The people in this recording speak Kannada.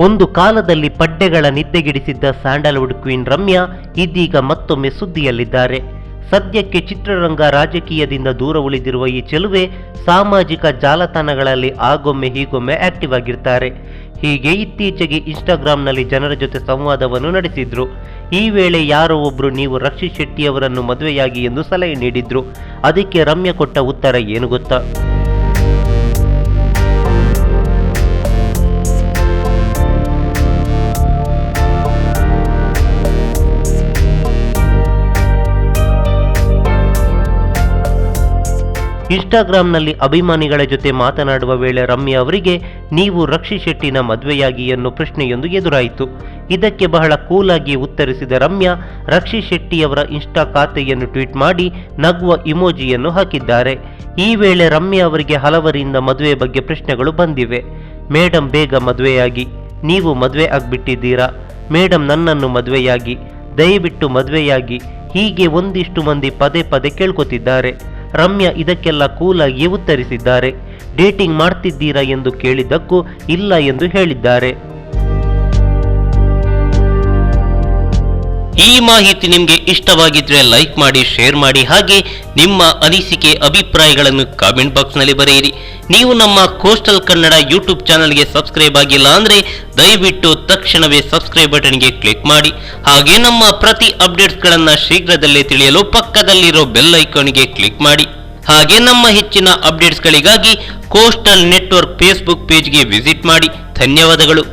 ಒಂದು ಕಾಲದಲ್ಲಿ ಪಡ್ಡೆಗಳ ನಿದ್ದೆಗಿಡಿಸಿದ್ದ ಸ್ಯಾಂಡಲ್ವುಡ್ ಕ್ವೀನ್ ರಮ್ಯಾ ಇದೀಗ ಮತ್ತೊಮ್ಮೆ ಸುದ್ದಿಯಲ್ಲಿದ್ದಾರೆ. ಸದ್ಯಕ್ಕೆ ಚಿತ್ರರಂಗ ರಾಜಕೀಯದಿಂದ ದೂರ ಉಳಿದಿರುವ ಈ ಚೆಲುವೆ ಸಾಮಾಜಿಕ ಜಾಲತಾಣಗಳಲ್ಲಿ ಆಗೊಮ್ಮೆ ಹೀಗೊಮ್ಮೆ ಆಕ್ಟಿವ್ ಆಗಿರ್ತಾರೆ. ಹೀಗೆ ಇತ್ತೀಚೆಗೆ ಇನ್ಸ್ಟಾಗ್ರಾಂನಲ್ಲಿ ಜನರ ಜೊತೆ ಸಂವಾದವನ್ನು ನಡೆಸಿದ್ರು. ಈ ವೇಳೆ ಯಾರೋ ಒಬ್ರು ನೀವು ರಕ್ಷಿತ್ ಶೆಟ್ಟಿ ಅವರನ್ನು ಮದುವೆಯಾಗಿ ಎಂದು ಸಲಹೆ ನೀಡಿದ್ರು. ಅದಕ್ಕೆ ರಮ್ಯಾ ಕೊಟ್ಟ ಉತ್ತರ ಏನು ಗೊತ್ತಾ? ಇನ್ಸ್ಟಾಗ್ರಾಂನಲ್ಲಿ ಅಭಿಮಾನಿಗಳ ಜೊತೆ ಮಾತನಾಡುವ ವೇಳೆ ರಮ್ಯಾ ಅವರಿಗೆ ನೀವು ರಕ್ಷಿತ್ ಶೆಟ್ಟಿನ ಮದುವೆಯಾಗಿ ಎನ್ನುವ ಪ್ರಶ್ನೆಯೊಂದು ಎದುರಾಯಿತು. ಇದಕ್ಕೆ ಬಹಳ ಕೂಲ್ ಆಗಿ ಉತ್ತರಿಸಿದ ರಮ್ಯಾ ರಕ್ಷಿತ್ ಶೆಟ್ಟಿ ಅವರ ಇನ್ಸ್ಟಾ ಖಾತೆಯನ್ನು ಟ್ವೀಟ್ ಮಾಡಿ ನಗುವ ಇಮೋಜಿಯನ್ನು ಹಾಕಿದ್ದಾರೆ. ಈ ವೇಳೆ ರಮ್ಯಾ ಅವರಿಗೆ ಹಲವರಿಂದ ಮದುವೆ ಬಗ್ಗೆ ಪ್ರಶ್ನೆಗಳು ಬಂದಿವೆ. ಮೇಡಮ್ ಬೇಗ ಮದುವೆಯಾಗಿ, ನೀವು ಮದುವೆ ಆಗ್ಬಿಟ್ಟಿದ್ದೀರಾ, ಮೇಡಮ್ ನನ್ನನ್ನು ಮದುವೆಯಾಗಿ, ದಯವಿಟ್ಟು ಮದುವೆಯಾಗಿ, ಹೀಗೆ ಒಂದಿಷ್ಟು ಮಂದಿ ಪದೇ ಪದೇ ಕೇಳ್ಕೊತಿದ್ದಾರೆ. ರಮ್ಯಾ ಇದಕ್ಕೆಲ್ಲ ಕೂಲಾಗಿ ಉತ್ತರಿಸಿದ್ದಾರೆ. ಡೇಟಿಂಗ್ ಮಾಡ್ತಿದ್ದೀರಾ ಎಂದು ಕೇಳಿದ್ದಕ್ಕೂ ಇಲ್ಲ ಎಂದು ಹೇಳಿದ್ದಾರೆ. ಈ ಮಾಹಿತಿ ನಿಮಗೆ ಇಷ್ಟವಾಗಿದ್ರೆ ಲೈಕ್ ಮಾಡಿ, ಶೇರ್ ಮಾಡಿ, ಹಾಗೆ ನಿಮ್ಮ ಅನಿಸಿಕೆ ಅಭಿಪ್ರಾಯಗಳನ್ನು ಕಾಮೆಂಟ್ ಬಾಕ್ಸ್ನಲ್ಲಿ ಬರೆಯಿರಿ. ನೀವು ನಮ್ಮ ಕೋಸ್ಟಲ್ ಕನ್ನಡ ಯೂಟ್ಯೂಬ್ ಚಾನಲ್ಗೆ ಸಬ್ಸ್ಕ್ರೈಬ್ ಆಗಿಲ್ಲ ಅಂದ್ರೆ ದಯವಿಟ್ಟು ತಕ್ಷಣವೇ ಸಬ್ಸ್ಕ್ರೈಬ್ ಬಟನ್ಗೆ ಕ್ಲಿಕ್ ಮಾಡಿ. ಹಾಗೆ ನಮ್ಮ ಪ್ರತಿ ಅಪ್ಡೇಟ್ಸ್ಗಳನ್ನು ಶೀಘ್ರದಲ್ಲೇ ತಿಳಿಯಲು ಪಕ್ಕದಲ್ಲಿರೋ ಬೆಲ್ ಐಕಾನ್ಗೆ ಕ್ಲಿಕ್ ಮಾಡಿ. ಹಾಗೆ ನಮ್ಮ ಹೆಚ್ಚಿನ ಅಪ್ಡೇಟ್ಸ್ಗಳಿಗಾಗಿ ಕೋಸ್ಟಲ್ ನೆಟ್ವರ್ಕ್ ಫೇಸ್ಬುಕ್ ಪೇಜ್ಗೆ ವಿಸಿಟ್ ಮಾಡಿ. ಧನ್ಯವಾದಗಳು.